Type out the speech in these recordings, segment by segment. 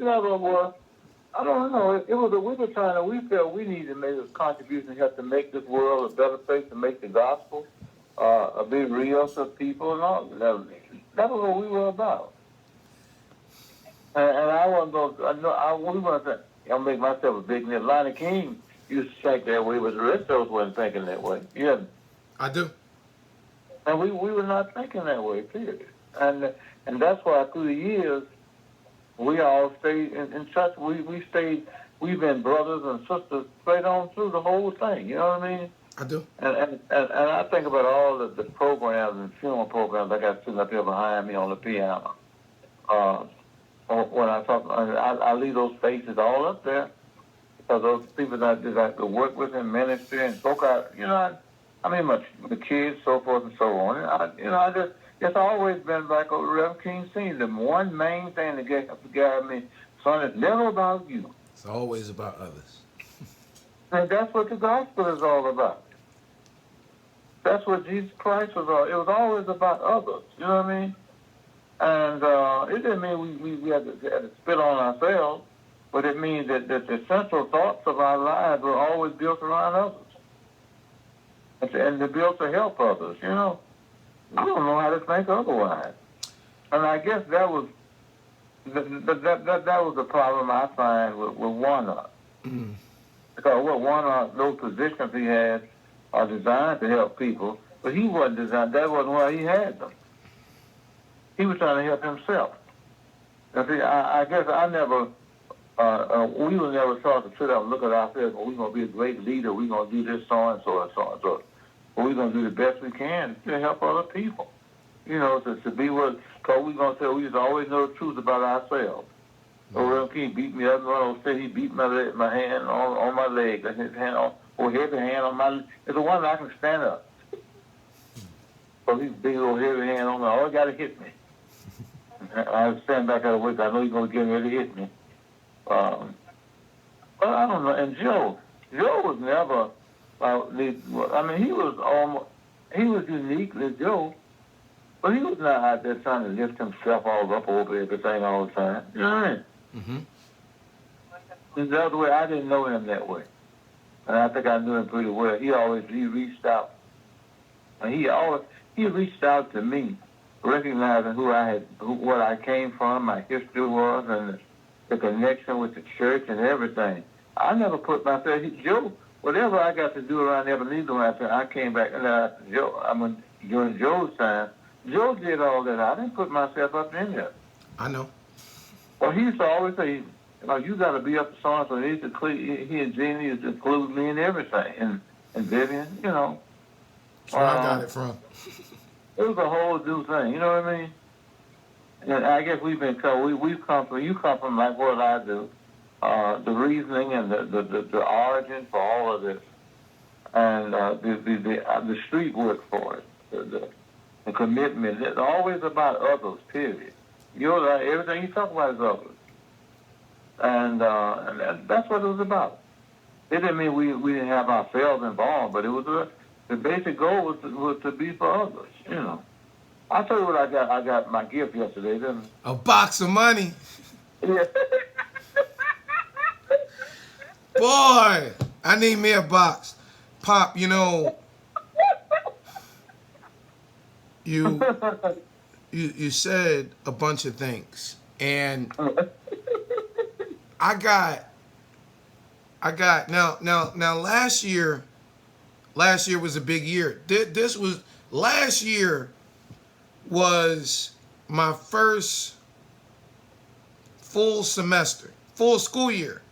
never was. I don't know. It was we were trying to. We felt we needed to make a contribution, help to make this world a better place, to make the gospel a bit real to people and all. That was what we were about. And I wasn't going. I know. We wasn't. I'll make myself a big nip. Lonnie King used to think that way, but the rest of us wasn't thinking that way. Yeah. I do. And we were not thinking that way. Period. And that's why through the years we all stayed in touch. We stayed. We've been brothers and sisters straight on through the whole thing. You know what I mean? I do. And I think about all the programs and funeral programs I got sitting up here behind me on the piano. Uh, when I talk, I leave those faces all up there because those people that I could work with in ministry and spoke out. You know, I mean, my kids, so forth and so on. And I just. It's always been like Reverend King Senior. The one main thing that got me, son, it's never about you. It's always about others. And that's what the gospel is all about. That's what Jesus Christ was all. It was always about others. You know what I mean? And it didn't mean we had to spit on ourselves, but it means that the central thoughts of our lives were always built around others. And they're built to help others, you know. I don't know how to think otherwise. And I guess that was that was the problem I find with Warnock. Mm. Because what Warnock, those positions he had are designed to help people, but he wasn't designed. That wasn't why he had them. He was trying to help himself. And see, I guess I never, we were never taught to sit up and look at ourselves. Well, we're going to be a great leader. We're going to do this, so and so and so and so. But we're going to do the best we can to help other people. You know, to be what, because we're going to say we just always know the truth about ourselves. So Reverend King beat me up. One said he beat my hand on my leg. His hand or heavy hand on my. It's the one that I can stand up. So he's big old heavy hand on me. Oh, he got to hit me. I stand back out of the way. I know he's going to get ready to hit me. But I don't know. And Joe was never. I mean, he was uniquely Joe, but he was not out there trying to lift himself all up over everything all the time. You know what I mean? Mm-hmm. The other way, I didn't know him that way, and I think I knew him pretty well. He reached out, and he reached out to me, recognizing what I came from, my history was, and the connection with the church and everything. I never put myself. Joe. Whatever I got to do around Ebenezer, I came back, and during Joe's time, Joe did all that. I didn't put myself up in there. I know. Well, he used to always say, you got to be up to so-and-so. He and Jeannie used to include me in everything, and Vivian, you know. That's where I got it from. It was a whole new thing, you know what I mean? And I guess we've come from, you come from like what I do. The reasoning and the origin for all of this, and the street work for it, the commitment. It's always about others. Period. Everything you talk about is others, and that's what it was about. It didn't mean we didn't have ourselves involved, but it was the basic goal was to be for others. You know. I'll tell you what I got. I got my gift yesterday. Didn't I? A box of money. Yeah. Boy, I need me a box. Pop, you said a bunch of things, and I got now last year was a big year. Last year was my first full semester, full school year.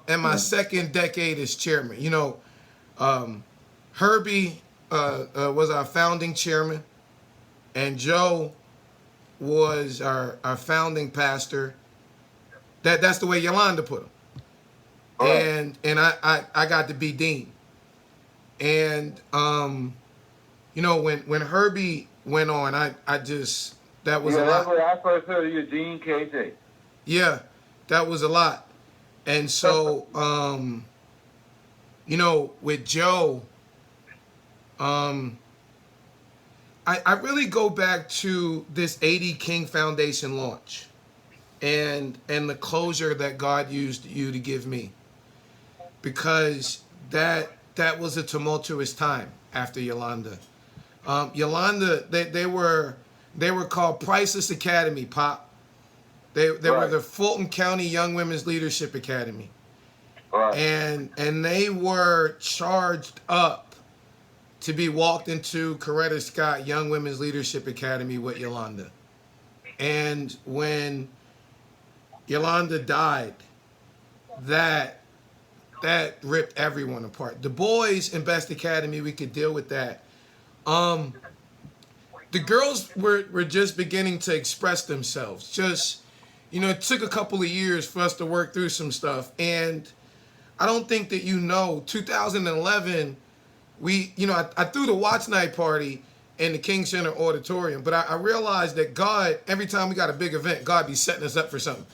And my second decade as chairman. Herbie was our founding chairman, and Joe was our founding pastor. That's the way Yolanda put him. And I got to be dean. And when Herbie went on, that was a lot. That's what I first heard of you, Dean KJ. Yeah, that was a lot. And so, with Joe, I really go back to this A.D. King Foundation launch. and the closure that God used you to give me, because that was a tumultuous time after Yolanda. Yolanda, they were called Priceless Academy, Pop. They were Right. the Fulton County Young Women's Leadership Academy, Right. and they were charged up to be walked into Coretta Scott Young Women's Leadership Academy with Yolanda. And when Yolanda died, that ripped everyone apart. The boys in Best Academy, we could deal with that. The girls were just beginning to express themselves. Just, it took a couple of years for us to work through some stuff. And I don't think that 2011, I threw the watch night party in the King Center auditorium, but I realized that God, every time we got a big event, God be setting us up for something.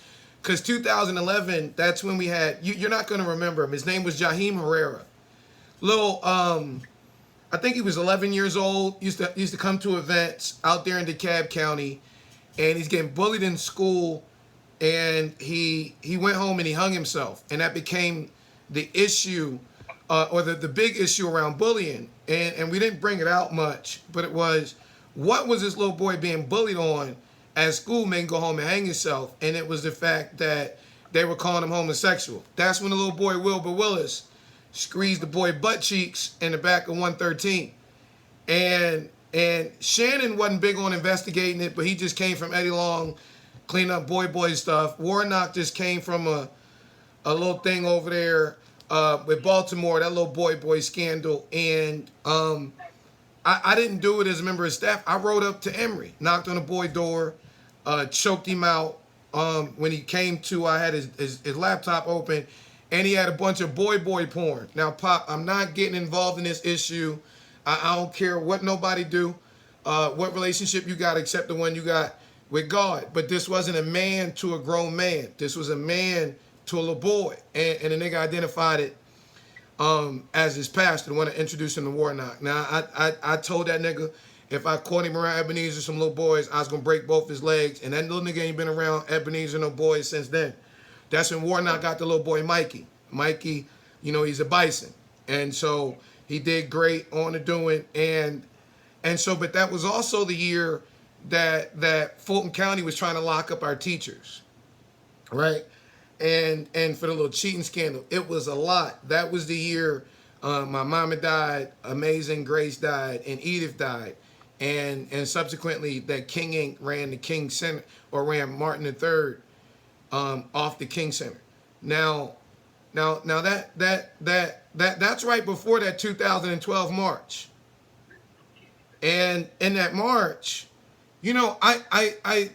Because 2011, that's when we had, you're not going to remember him. His name was Jaheim Herrera. I think he was 11 years old, used to come to events out there in DeKalb County, and he's getting bullied in school, and he went home and he hung himself. And that became the issue, or the big issue around bullying. And we didn't bring it out much, but it was, what was this little boy being bullied on at school, made him go home and hang himself? And it was the fact that they were calling him homosexual. That's when the little boy Wilbur Willis squeezed the boy butt cheeks in the back of 113. And Shannon wasn't big on investigating it, but he just came from Eddie Long, clean up boy stuff. Warnock just came from a little thing over there with Baltimore, that little boy scandal. And I didn't do it as a member of staff. I rode up to Emory, knocked on the boy door, choked him out. When he came to, I had his laptop open, and he had a bunch of boy porn. Now, Pop, I'm not getting involved in this issue. I don't care what nobody do, what relationship you got except the one you got with God. But this wasn't a man to a grown man. This was a man to a little boy. And the nigga identified it as his pastor, the one that introduced him to Warnock. Now, I told that nigga, if I caught him around Ebenezer, some little boys, I was going to break both his legs. And that little nigga ain't been around Ebenezer, no boys since then. That's when Warnock got the little boy Mikey. Mikey, he's a bison. And so he did great on the doing. And so, but that was also the year that Fulton County was trying to lock up our teachers, right? And for the little cheating scandal, it was a lot. That was the year my mama died, Amazing Grace died, and Edith died. And subsequently that King Inc. ran the King Center, or ran Martin III off the King Center. Now that's right before that 2012 March. And in that March, I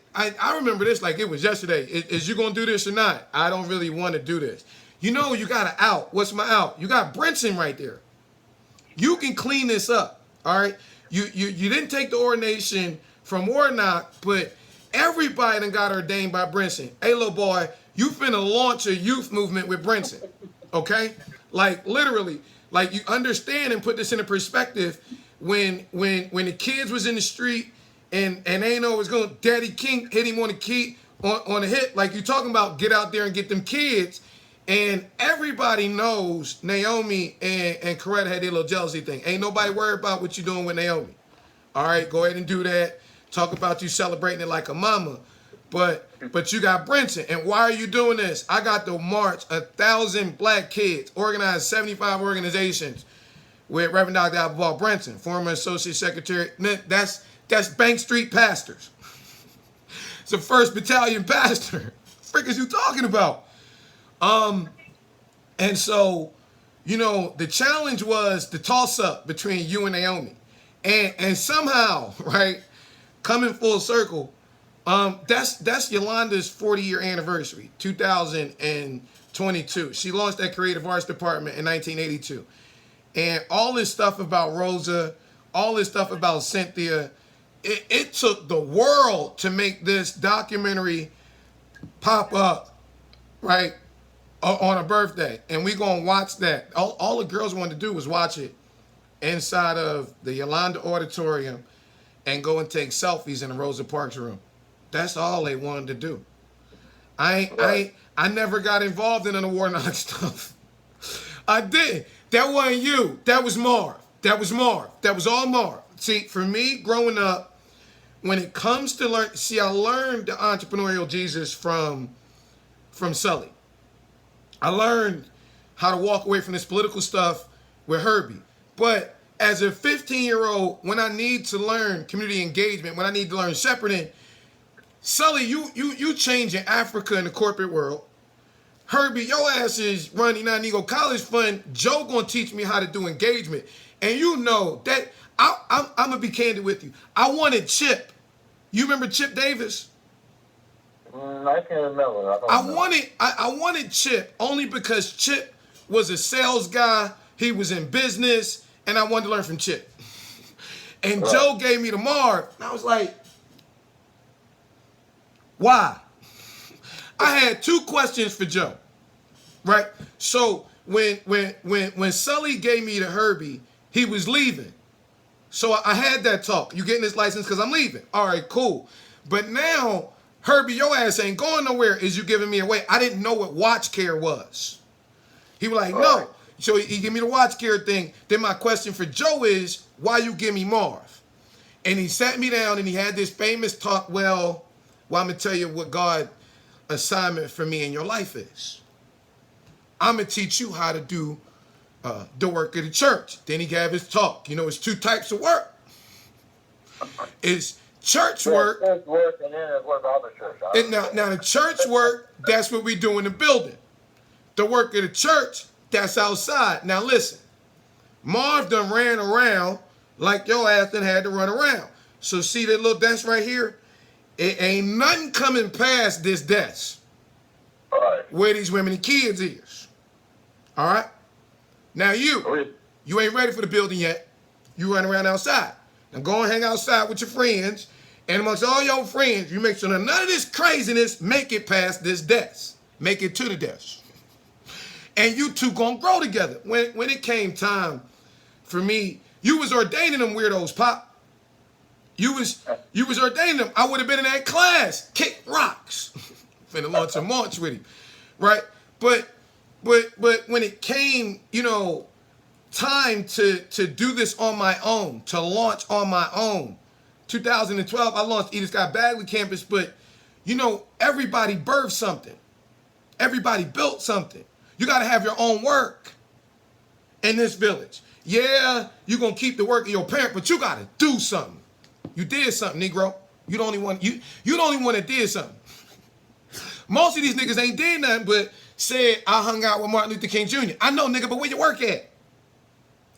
remember this like it was yesterday. Is you gonna do this or not? I don't really want to do this. You got an out. What's my out? You got Brinson right there. You can clean this up. All right. You didn't take the ordination from Warnock, but everybody done got ordained by Brinson. Hey, little boy, you finna launch a youth movement with Brinson. Okay? Like literally, like you understand and put this into perspective. When the kids was in the street and they know it was going, Daddy King hit him on the key on the hit, like you talking about, get out there and get them kids. And everybody knows Naomi and Coretta had their little jealousy thing. Ain't nobody worried about what you doing with Naomi. All right, go ahead and do that. Talk about you celebrating it like a mama. But you got Brinson. And why are you doing this? I got to march 1,000 black kids, organized 75 organizations with Reverend Dr. Alphabal Brinson, former associate secretary. That's Bank Street pastors. It's the 1st Battalion pastor. Frick is you talking about? And so, the challenge was the toss-up between you and Naomi. And somehow, right, coming full circle, that's Yolanda's 40-year anniversary, 2022. She launched that creative arts department in 1982. And all this stuff about Rosa, all this stuff about Cynthia, it took the world to make this documentary pop up, right, on a birthday. And we going to watch that. All the girls wanted to do was watch it inside of the Yolanda Auditorium and go and take selfies in the Rosa Parks room. That's all they wanted to do. I never got involved in the Warnock stuff. I didn't. That wasn't you. That was Marv. That was Marv. That was all Marv. See, for me, growing up, when it comes to learn, see, I learned the entrepreneurial Jesus from Sully. I learned how to walk away from this political stuff with Herbie. But as a 15-year-old, when I need to learn community engagement, when I need to learn shepherding, Sully, you changing Africa in the corporate world. Herbie, your ass is running United Negro College Fund. Joe gonna teach me how to do engagement. And you know that I'm gonna be candid with you. I wanted Chip. You remember Chip Davis? I can't remember. I wanted Chip only because Chip was a sales guy. He was in business, and I wanted to learn from Chip. And right. Joe gave me the Marv, and I was like, why? I had two questions for Joe, right? So when Sully gave me the Herbie, he was leaving. So I had that talk. You getting this license because I'm leaving. All right, cool. But now, Herbie, your ass ain't going nowhere. Is you giving me away? I didn't know what watch care was. He was like, no. So he gave me the watch care thing. Then my question for Joe is, why you give me Marv? And he sat me down and he had this famous talk, well, I'm going to tell you what God assignment for me in your life is. I'm going to teach you how to do the work of the church. Then he gave his talk. You know, it's two types of work. It's church work. Church work and then it's work of the church. Now the church work, that's what we do in the building. The work of the church, that's outside. Now listen, Marv done ran around like your ass done had to run around. So see that little desk right here? It ain't nothing coming past this desk. All right. Where these women and kids is. All right? Now you ain't ready for the building yet. You run around outside. Now go and hang outside with your friends. And amongst all your friends, you make sure that none of this craziness make it past this desk. Make it to the desk. And you two gonna grow together. When it came time for me, you was ordaining them weirdos, Pop. You was ordaining them. I would have been in that class. Kick rocks. Finna launch a march with him. Right? But when it came, you know, time to do this on my own, to launch on my own, 2012, I launched Edith Scott Bagley Campus, but, you know, everybody birthed something. Everybody built something. You got to have your own work in this village. Yeah, you're going to keep the work of your parent, but you got to do something. You did something, Negro. You the only one that did something. Most of these niggas ain't did nothing but said, I hung out with Martin Luther King Jr. I know, nigga, but where you work at?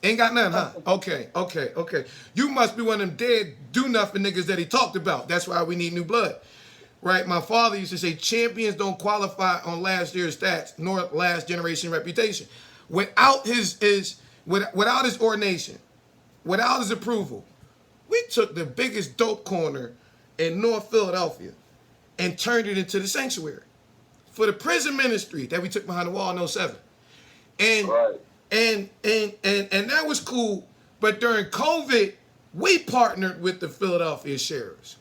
Ain't got nothing, huh? Okay. You must be one of them dead do-nothing niggas that he talked about. That's why we need new blood. Right? My father used to say, champions don't qualify on last year's stats, nor last generation reputation. Without his ordination, without his approval, we took the biggest dope corner in North Philadelphia and turned it into the sanctuary for the prison ministry that we took behind the wall in 07. And right. And that was cool. But during COVID, we partnered with the Philadelphia Sheriffs.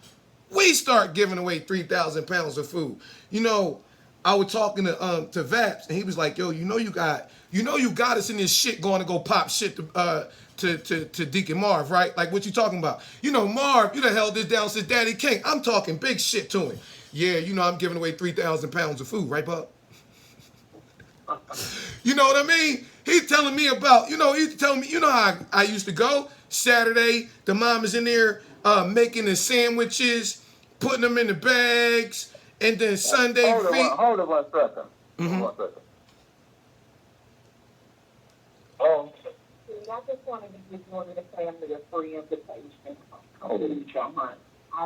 We start giving away 3,000 pounds of food. You know, I was talking to Vaps, and he was like, "Yo, you know you got us in this shit going to go pop shit to Deacon Marv, right? Like what you talking about? You know, Marv, you done held this down since Daddy King. I'm talking big shit to him. Yeah, you know I'm giving away 3,000 pounds of food, right, bub? You know what I mean? He's telling me about, you know, he's telling me, you know how I used to go? Saturday, the mom is in there making the sandwiches, putting them in the bags, and then Sunday Hold on 1 second. Mm-hmm. 1 second. Oh. I just wanted to give one of the family a free invitation. All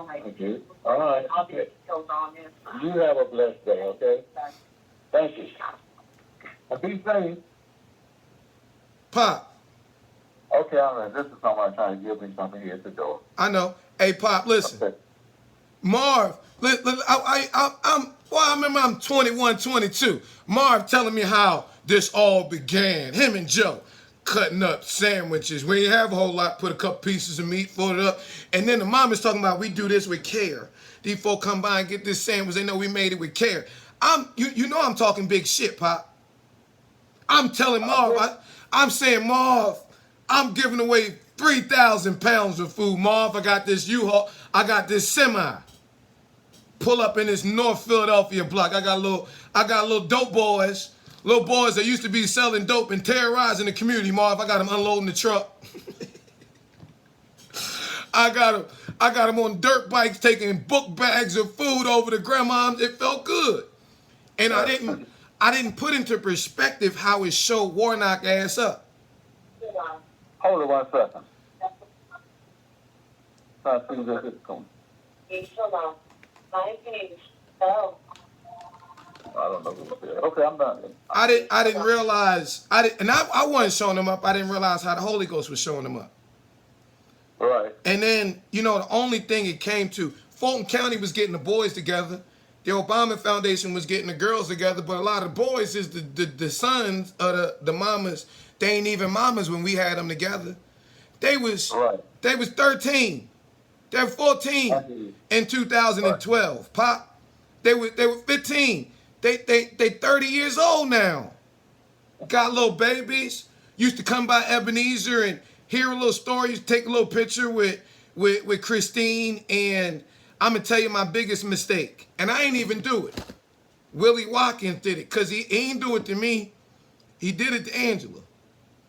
right. Okay. All right. I'll get details on this. You have a blessed day, okay? Thank you. And be safe. Pop. Okay, all right. This is someone trying to give me something here at the door. I know. Hey, Pop, listen. Okay. Marv, I remember I'm 21, 22. Marv telling me how this all began. Him and Joe cutting up sandwiches. When you have a whole lot, put a couple pieces of meat, fold it up. And then the mom is talking about we do this with care. These folk come by and get this sandwich. They know we made it with care. You know I'm talking big shit, Pop. I'm telling Marv, I'm saying, Marv, I'm giving away 3,000 pounds of food. Marv, I got this U-Haul, I got this semi. Pull up in this North Philadelphia block. I got little dope boys, little boys that used to be selling dope and terrorizing the community, Marv. I got them unloading the truck. I got them on dirt bikes taking book bags of food over to grandma's. It felt good. And I didn't put into perspective how it showed Warnock ass up. Hold it 1 second. I see this is coming. I don't know what it is. Okay, I'm done. I didn't realize and I wasn't showing them up. I didn't realize how the Holy Ghost was showing them up. Right. And then, you know, the only thing it came to, Fulton County was getting the boys together. The Obama Foundation was getting the girls together, but a lot of the boys is the sons of the mamas. They ain't even mamas when we had them together. They was 13. They were 14 in 2012. Right. Pop. They were 15. They 30 years old now. Got little babies. Used to come by Ebenezer and hear a little story. Used to take a little picture with Christine. And I'm gonna tell you my biggest mistake. And I ain't even do it. Willie Watkins did it, cause he ain't do it to me. He did it to Angela.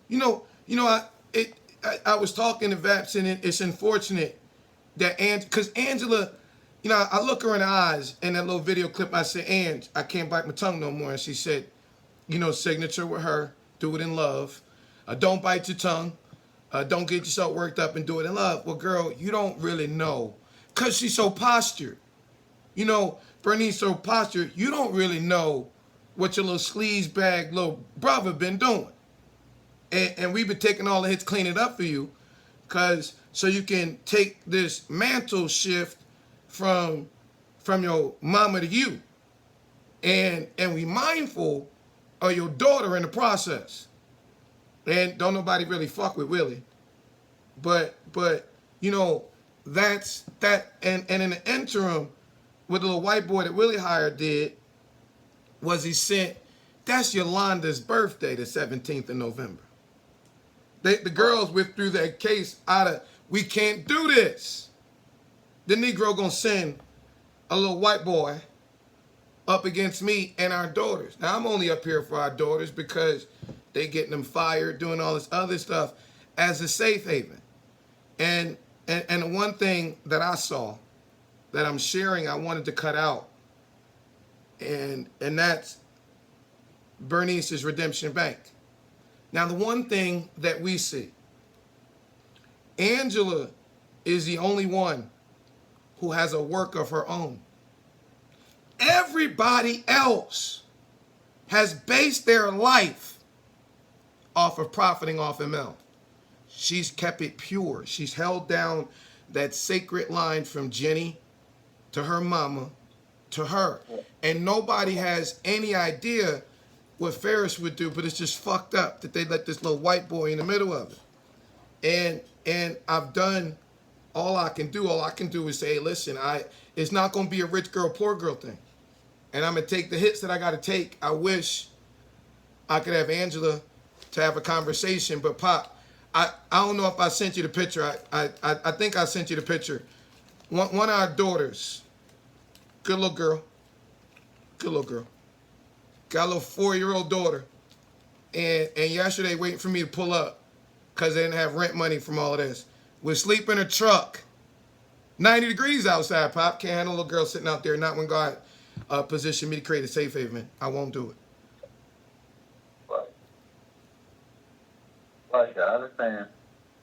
You know. I was talking to Vaps, and it's unfortunate that because Angela, you know, I look her in the eyes in that little video clip. I said, Ange, I can't bite my tongue no more. And she said, you know, signature with her, do it in love. Don't bite your tongue. Don't get yourself worked up and do it in love. Well, girl, you don't really know, because she's so postured. You know, Bernice so postured, you don't really know what your little sleaze bag little brother been doing. And we've been taking all the hits, cleaning it up for you, so you can take this mantle shift from your mama to you. And we mindful of your daughter in the process. And don't nobody really fuck with Willie. But you know, that's that. And in the interim, what the little white boy that Willie hired did was he sent, that's Yolanda's birthday, the 17th of November. The girls withdrew that case out of, we can't do this. The Negro gonna send a little white boy up against me and our daughters. Now, I'm only up here for our daughters because they getting them fired, doing all this other stuff as a safe haven. And the one thing that I saw that I'm sharing, I wanted to cut out, and that's Bernice's Redemption Bank. Now, the one thing that we see, Angela is the only one who has a work of her own. Everybody else has based their life off of profiting off ML. She's kept it pure. She's held down that sacred line from Jenny to her mama to her. And nobody has any idea what Ferris would do, but it's just fucked up that they let this little white boy in the middle of it. And I've done all I can do. All I can do is say, hey, listen, it's not going to be a rich girl, poor girl thing. And I'm going to take the hits that I got to take. I wish I could have Angela to have a conversation, but Pop, I don't know if I sent you the picture. I think I sent you the picture. One of our daughters, good little girl. Got a little 4-year-old daughter. And yesterday, waiting for me to pull up because they didn't have rent money from all of this. Was sleep in a truck. 90 degrees outside, Pop. Can't handle a little girl sitting out there. Not when God positioned me to create a safe haven. I won't do it. Right, I understand.